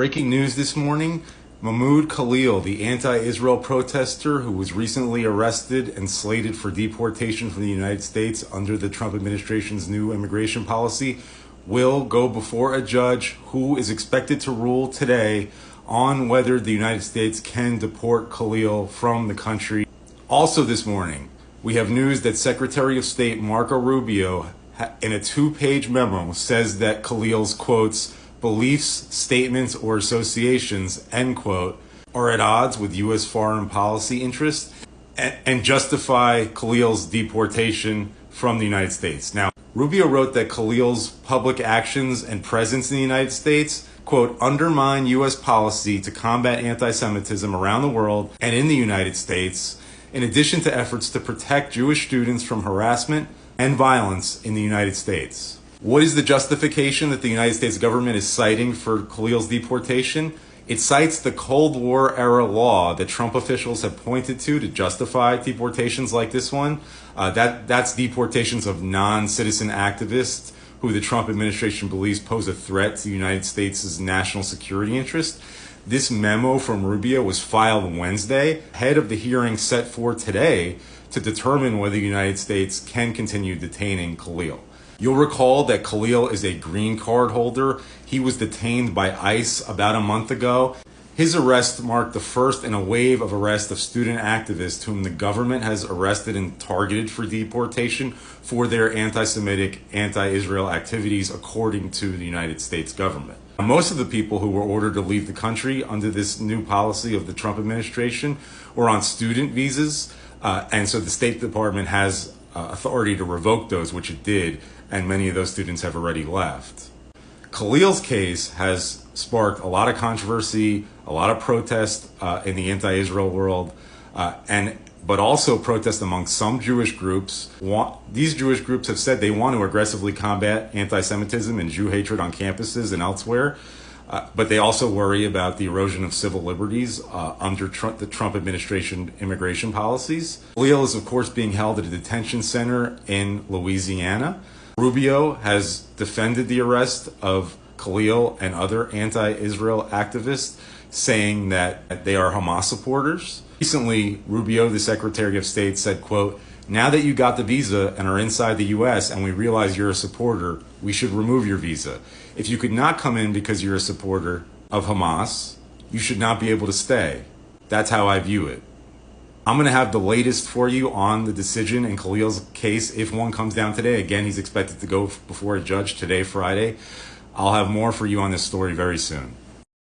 Breaking news this morning, Mahmoud Khalil, the anti-Israel protester who was recently arrested and slated for deportation from the United States under the Trump administration's new immigration policy, will go before a judge who is expected to rule today on whether the United States can deport Khalil from the country. Also this morning, we have news that Secretary of State Marco Rubio, in a two-page memo, says that Khalil's, quotes, beliefs, statements, or associations, end quote, are at odds with U.S. foreign policy interests and justify Khalil's deportation from the United States. Now, Rubio wrote that Khalil's public actions and presence in the United States, quote, undermine U.S. policy to combat anti-Semitism around the world and in the United States, in addition to efforts to protect Jewish students from harassment and violence in the United States. What is the justification that the United States government is citing for Khalil's deportation? It cites the Cold War era law that Trump officials have pointed to justify deportations like this one. That's deportations of non-citizen activists who the Trump administration believes pose a threat to the United States' national security interest. This memo from Rubio was filed Wednesday, ahead of the hearing set for today to determine whether the United States can continue detaining Khalil. You'll recall that Khalil is a green card holder. He was detained by ICE about a month ago. His arrest marked the first in a wave of arrests of student activists whom the government has arrested and targeted for deportation for their anti-Semitic, anti-Israel activities, according to the United States government. Most of the people who were ordered to leave the country under this new policy of the Trump administration were on student visas, and so the State Department has authority to revoke those, which it did, and many of those students have already left. Khalil's case has sparked a lot of controversy, a lot of protest in the anti-Israel world, but also protest among some Jewish groups. These Jewish groups have said they want to aggressively combat anti-Semitism and Jew hatred on campuses and elsewhere, but they also worry about the erosion of civil liberties under the Trump administration immigration policies. Khalil is, of course, being held at a detention center in Louisiana. Rubio has defended the arrest of Khalil and other anti-Israel activists, saying that they are Hamas supporters. Recently, Rubio, the Secretary of State, said, quote, now that you got the visa and are inside the U.S. and we realize you're a supporter, we should remove your visa. If you could not come in because you're a supporter of Hamas, you should not be able to stay. That's how I view it. I'm going to have the latest for you on the decision in Khalil's case if one comes down today. Again, he's expected to go before a judge today, Friday. I'll have more for you on this story very soon.